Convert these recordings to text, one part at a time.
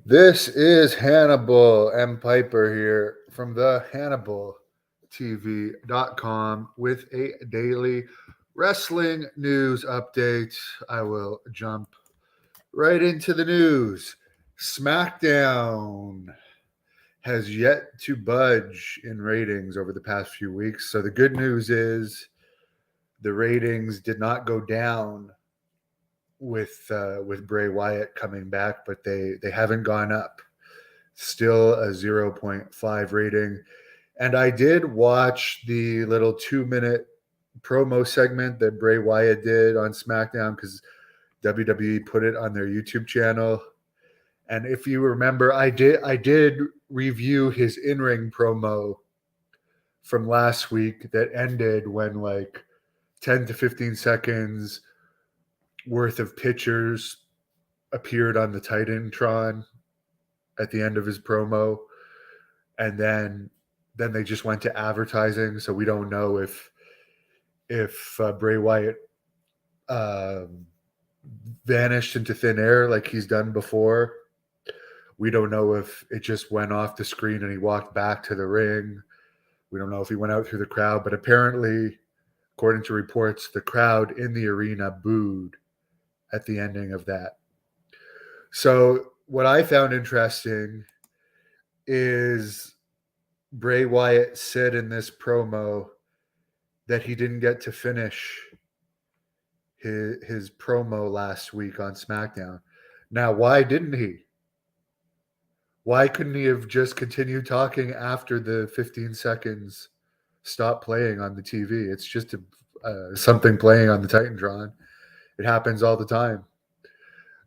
This is Hannibal M. Piper here from the HannibalTV.com with a daily wrestling news update. I will jump right into the news. Smackdown has yet to budge in ratings over the past few weeks. So the good news is the ratings did not go down with Bray Wyatt coming back, but they haven't gone up. Still a 0.5 rating. And I did watch the little 2-minute promo segment that Bray Wyatt did on SmackDown because WWE put it on their YouTube channel. And if you remember, I did review his in-ring promo from last week that ended when like 10 to 15 seconds worth of pictures appeared on the Titantron at the end of his promo, and then they just went to advertising. So we don't know if Bray Wyatt vanished into thin air like he's done before. We don't know if it just went off the screen and he walked back to the ring. We don't know if he went out through the crowd, but apparently, according to reports, the crowd in the arena booed at the ending of that. So what I found interesting is Bray Wyatt said in this promo that he didn't get to finish his promo last week on SmackDown. Now, why didn't he? Why couldn't he have just continued talking after the 15 seconds stopped playing on the TV? It's just something playing on the Titantron. It happens all the time.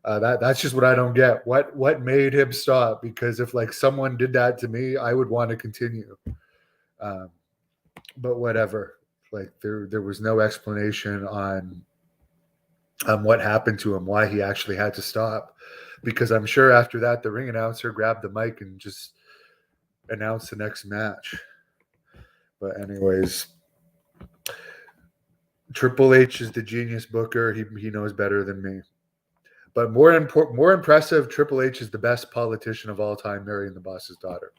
That's just what I don't get. What made him stop? Because if like someone did that to me, I would want to continue. But whatever. Like there was no explanation on what happened to him, why he actually had to stop. Because I'm sure after that, the ring announcer grabbed the mic and just announced the next match. But anyways, Triple H is the genius booker. He knows better than me. But more impressive, Triple H is the best politician of all time, marrying the boss's daughter.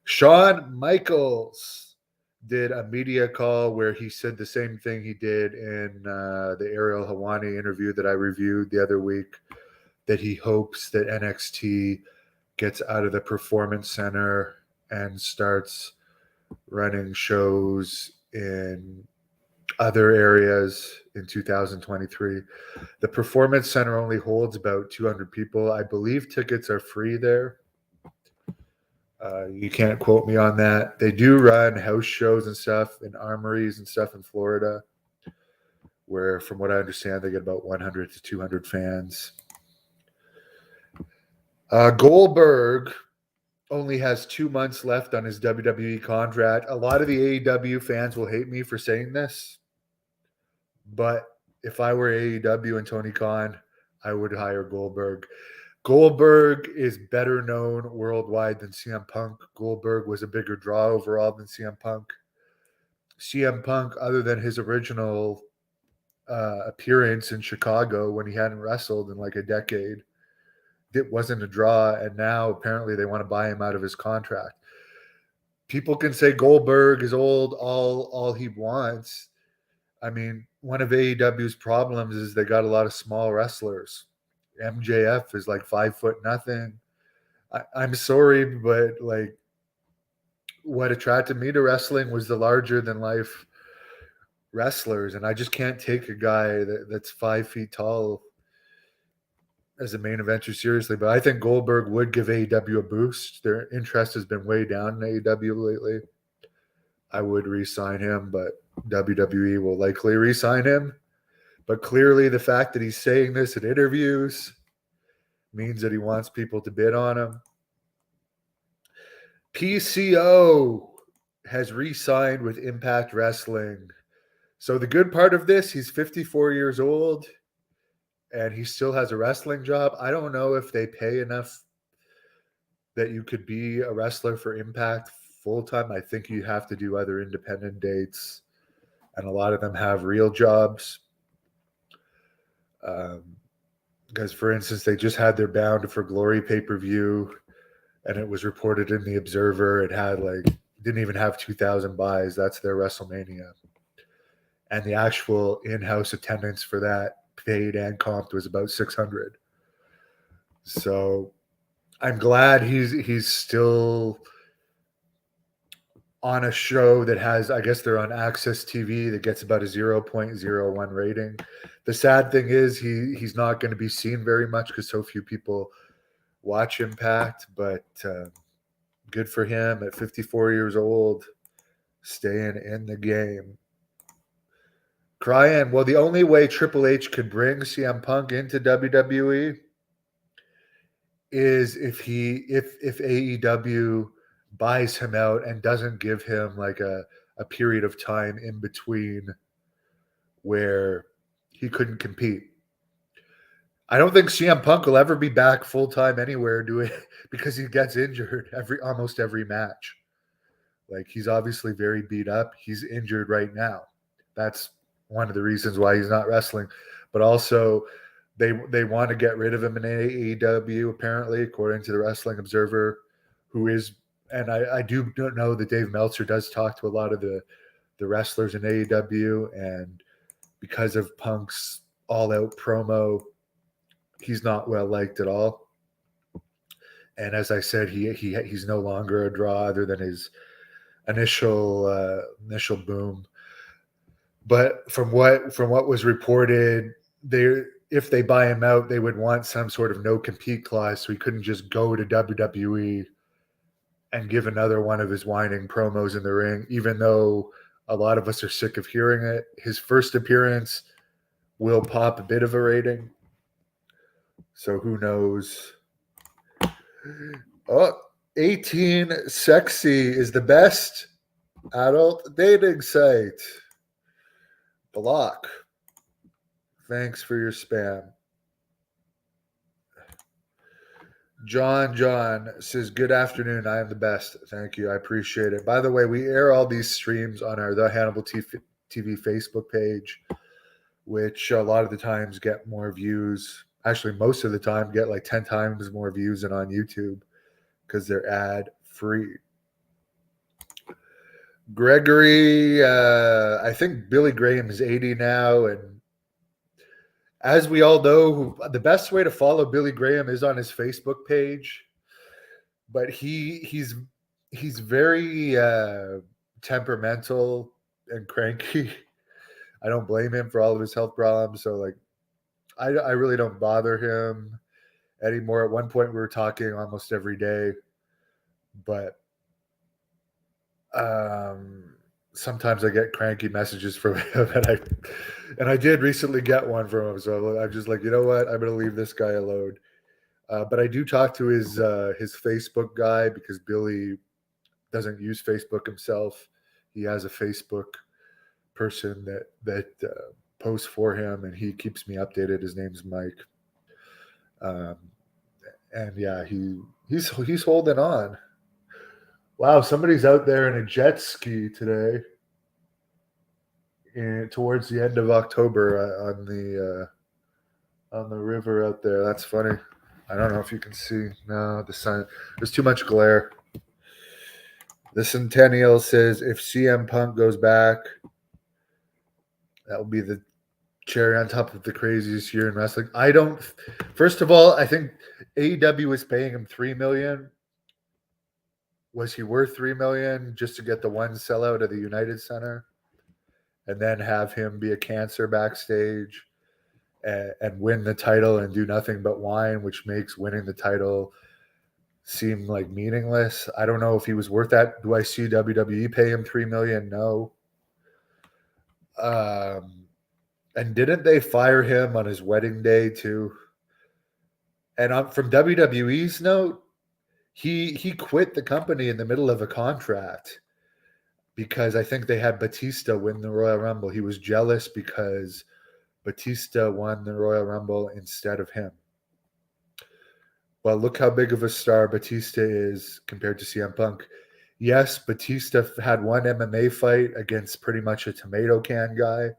Shawn Michaels did a media call where he said the same thing he did in the Ariel Helwani interview that I reviewed the other week, that he hopes that NXT gets out of the Performance Center and starts running shows in other areas in 2023. The Performance Center only holds about 200 people. I believe tickets are free there. You can't quote me on that. They do run house shows and stuff in armories and stuff in Florida, where, from what I understand, they get about 100 to 200 fans. Goldberg only has 2 months left on his WWE contract. A lot of the AEW fans will hate me for saying this, but if I were AEW and Tony Khan, I would hire Goldberg. Goldberg is better known worldwide than CM Punk. Goldberg was a bigger draw overall than CM Punk. CM Punk, other than his original appearance in Chicago when he hadn't wrestled in like a decade, it wasn't a draw, and now apparently they want to buy him out of his contract. People can say Goldberg is old all he wants. I mean, one of AEW's problems is they got a lot of small wrestlers. MJF is like 5'0". I'm sorry, but like what attracted me to wrestling was the larger than life wrestlers, and I just can't take a guy that's 5 feet tall as a main eventer seriously. But I think Goldberg would give AEW a boost. Their interest has been way down in AEW lately. I would re-sign him, but WWE will likely re-sign him. But clearly the fact that he's saying this in interviews means that he wants people to bid on him. PCO has re-signed with Impact Wrestling. So the good part of this, he's 54 years old and he still has a wrestling job. I don't know if they pay enough that you could be a wrestler for Impact full-time. I think you have to do other independent dates, and a lot of them have real jobs. Because, for instance, they just had their Bound for Glory pay-per-view, and it was reported in the Observer. It had didn't even have 2,000 buys. That's their WrestleMania. And the actual in-house attendance for that, paid and comped, was about 600. So I'm glad he's still on a show that has, I guess they're on Access TV, that gets about a 0.01 rating. The sad thing is he's not going to be seen very much because so few people watch Impact, but good for him at 54 years old, staying in the game. Crying. Well, the only way Triple H could bring CM Punk into WWE is if AEW buys him out and doesn't give him a period of time in between where he couldn't compete. I don't think CM Punk will ever be back full time anywhere doing because he gets injured almost every match. He's obviously very beat up. He's injured right now. That's one of the reasons why he's not wrestling. But also, they want to get rid of him in AEW, apparently, according to the Wrestling Observer, who is, and I do know that Dave Meltzer does talk to a lot of the wrestlers in AEW, and because of Punk's all-out promo, he's not well liked at all. And as I said, he's no longer a draw other than his initial boom. But from what was reported, if they buy him out, they would want some sort of no compete clause, so he couldn't just go to WWE and give another one of his whining promos in the ring, even though a lot of us are sick of hearing it. His first appearance will pop a bit of a rating, so who knows. 18 Sexy is the best adult dating site. Block. Thanks for your spam. John says, good afternoon. I am the best. Thank you. I appreciate it. By the way, we air all these streams on our The Hannibal TV Facebook page, which a lot of the times get more views. Actually, most of the time get 10 times more views than on YouTube because they're ad free. Gregory, I think Billy Graham is 80 now, and as we all know, the best way to follow Billy Graham is on his Facebook page. But he's very temperamental and cranky. I don't blame him for all of his health problems. So I really don't bother him anymore. At one point, we were talking almost every day, but sometimes I get cranky messages from him, and I did recently get one from him. So I'm just you know what? I'm going to leave this guy alone. But I do talk to his Facebook guy because Billy doesn't use Facebook himself. He has a Facebook person that posts for him, and he keeps me updated. His name's Mike. And yeah, he's holding on. Wow, somebody's out there in a jet ski today, towards the end of October on the river out there. That's funny. I don't know if you can see. No, the sun. There's too much glare. The Centennial says, if CM Punk goes back, that will be the cherry on top of the craziest year in wrestling. First of all, I think AEW is paying him $3 million. Was he worth $3 million just to get the one sellout of the United Center, and then have him be a cancer backstage and win the title and do nothing but whine, which makes winning the title seem meaningless? I don't know if he was worth that. Do I see WWE pay him $3 million? No. And didn't they fire him on his wedding day too? And from WWE's note, he quit the company in the middle of a contract because I think they had Batista win the Royal Rumble. He was jealous because Batista won the Royal Rumble instead of him. Well, look how big of a star Batista is compared to CM Punk. Yes, Batista had one MMA fight against pretty much a tomato can guy,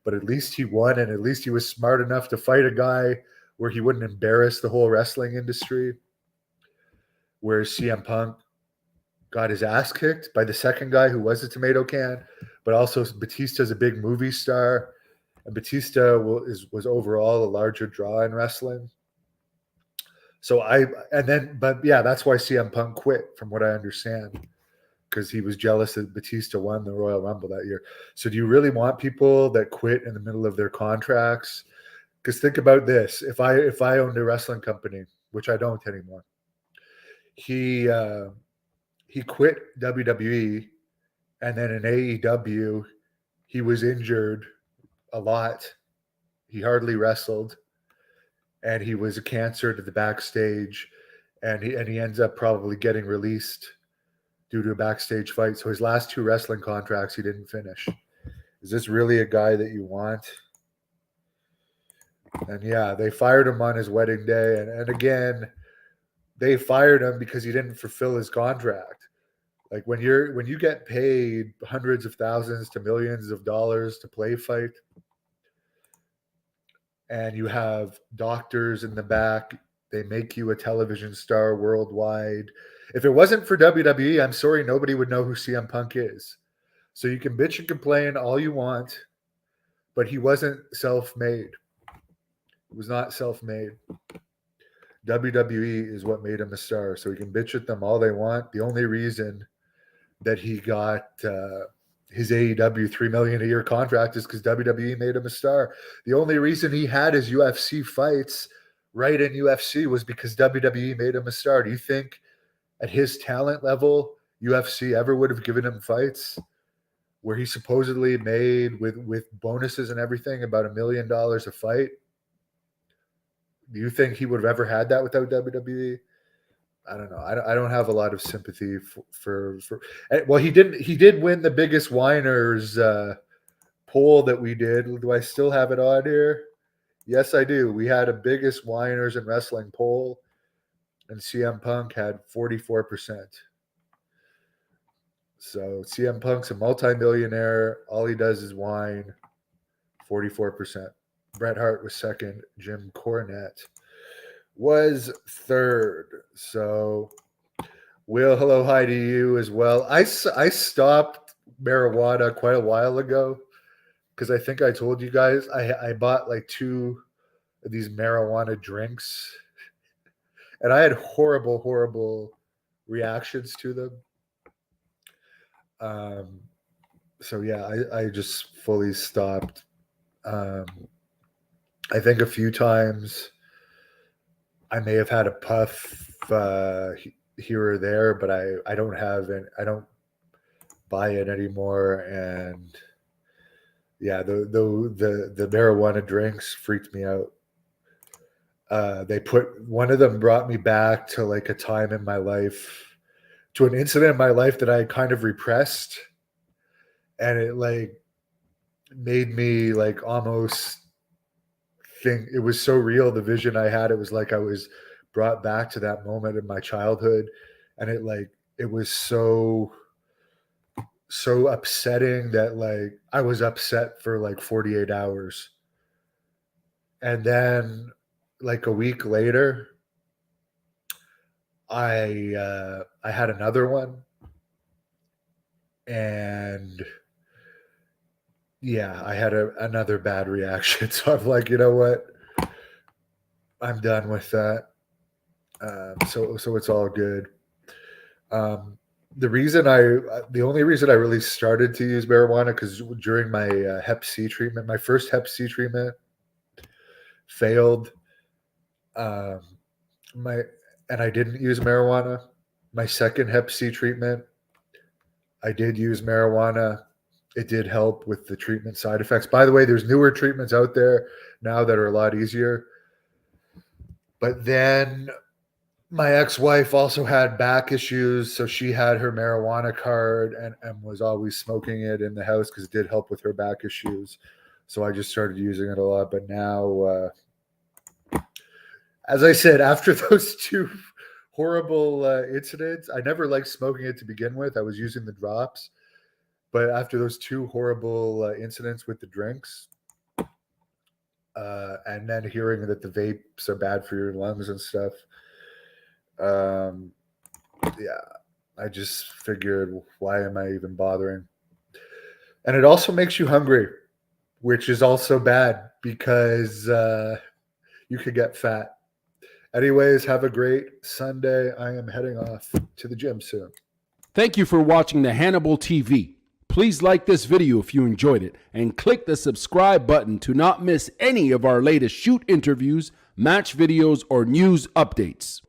but at least he won, and at least he was smart enough to fight a guy where he wouldn't embarrass the whole wrestling industry. Whereas CM Punk got his ass kicked by the second guy who was a tomato can, but also Batista's a big movie star, and Batista was overall a larger draw in wrestling. So that's why CM Punk quit, from what I understand, because he was jealous that Batista won the Royal Rumble that year. So do you really want people that quit in the middle of their contracts? Because think about this: if I owned a wrestling company, which I don't anymore, he quit WWE, and then in AEW, he was injured a lot. He hardly wrestled, and he was a cancer to the backstage, and he ends up probably getting released due to a backstage fight. So his last 2 wrestling contracts he didn't finish. Is this really a guy that you want? And yeah, they fired him on his wedding day, and again, they fired him because he didn't fulfill his contract. Like when you get paid hundreds of thousands to millions of dollars to play fight, and you have doctors in the back, they make you a television star worldwide. If it wasn't for WWE, I'm sorry, nobody would know who CM Punk is. So you can bitch and complain all you want, but he wasn't self-made. He was not self-made. WWE is what made him a star. So you can bitch at them all they want. The only reason that he got his AEW $3 million a year contract is because WWE made him a star. The only reason he had his UFC fights right in UFC was because WWE made him a star. Do you think at his talent level, UFC ever would have given him fights where he supposedly made with bonuses and everything about $1 million a fight? Do you think he would have ever had that without WWE? I don't know. I don't have a lot of sympathy for. Well, he did win the biggest whiners poll that we did. Do I still have it on here? Yes, I do. We had a biggest whiners in wrestling poll, and CM Punk had 44%. So CM Punk's a multimillionaire. All he does is whine. 44%. Bret Hart was second. Jim Cornette was third. So, Will, hello, hi to you as well. I stopped marijuana quite a while ago because I think I told you guys I bought like 2 of these marijuana drinks, and I had horrible reactions to them. So yeah, I just fully stopped. I think a few times I may have had a puff here or there, but I don't have it. I don't buy it anymore. And yeah, the marijuana drinks freaked me out. One of them brought me back to like a time in my life, to an incident in my life that I kind of repressed, and it like made me like almost think it was so real. The vision I had, it was like I was brought back to that moment in my childhood, and it was so upsetting that like I was upset for like 48 hours. And then like a week later, I had another one, and yeah, I had another bad reaction. So I'm like, you know what? I'm done with that. So it's all good. The only reason I really started to use marijuana, because during my Hep C treatment, my first Hep C treatment failed. And I didn't use marijuana. My second Hep C treatment, I did use marijuana. It did help with the treatment side effects. By the way, there's newer treatments out there now that are a lot easier. But then my ex-wife also had back issues, so she had her marijuana card and was always smoking it in the house because it did help with her back issues. So I just started using it a lot. But now, as I said, after those 2 horrible incidents, I never liked smoking it to begin with. I was using the drops. But after those 2 horrible incidents with the drinks, And then hearing that the vapes are bad for your lungs and stuff. Yeah, I just figured, why am I even bothering? And it also makes you hungry, which is also bad because you could get fat. Anyways, have a great Sunday. I am heading off to the gym soon. Thank you for watching the Hannibal TV. Please like this video if you enjoyed it and click the subscribe button to not miss any of our latest shoot interviews, match videos, or news updates.